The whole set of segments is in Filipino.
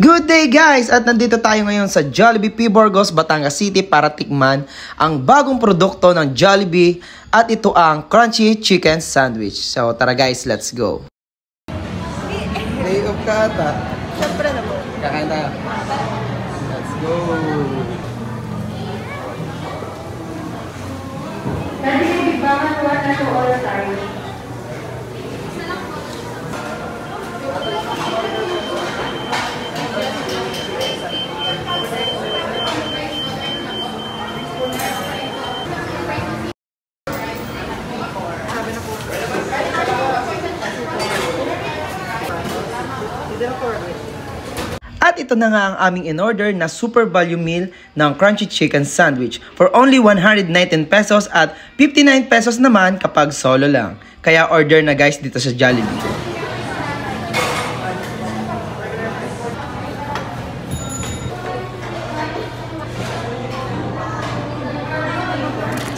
Good day guys! At nandito tayo ngayon sa Jollibee P. Burgos, Batangas City para tikman ang bagong produkto ng Jollibee at ito ang Crunchy Chicken Sandwich. So tara guys, let's go! Day off ka ata? Siyempre na po. Kakain tayo. Let's go! Pwede yung ibangan one na to all time. At ito na nga ang aming in-order na super value meal ng Crunchy Chicken Sandwich for only 119 pesos at 59 pesos naman kapag solo lang. Kaya order na guys dito sa Jollibee.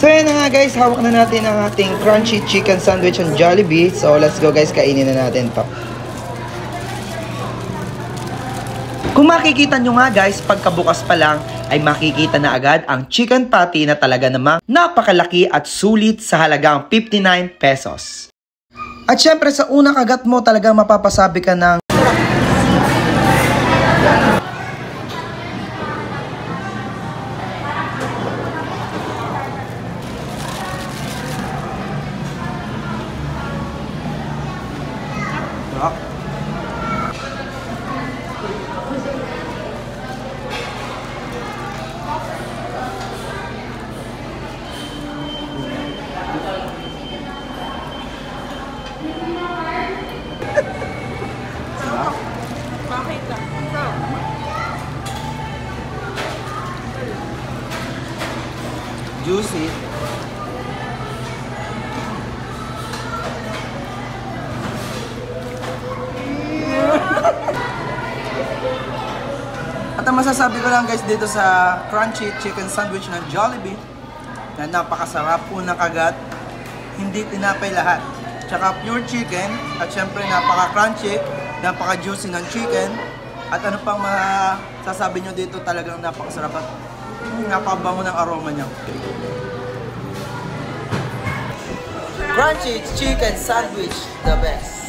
So yan na nga guys, hawak na natin ang ating Crunchy Chicken Sandwich on Jollibee. So let's go guys, kainin na natin to. Kung makikita nyo nga guys, pagkabukas pa lang ay makikita na agad ang chicken patty na talaga namang napakalaki at sulit sa halagang 59 pesos. At syempre sa unang kagat mo talagang mapapasabi ka ng juicy. At ang masasabi ko lang guys dito sa Crunchy Chicken Sandwich ng Jollibee na napakasarap, unang kagat, hindi tinapay lahat. Tsaka pure chicken at syempre napaka-crunchy, napaka-juicy ng chicken. At ano pang masasabi nyo dito, talagang napakasarap at napakabango ng aroma niya. Crunchy Chicken Sandwich, the best.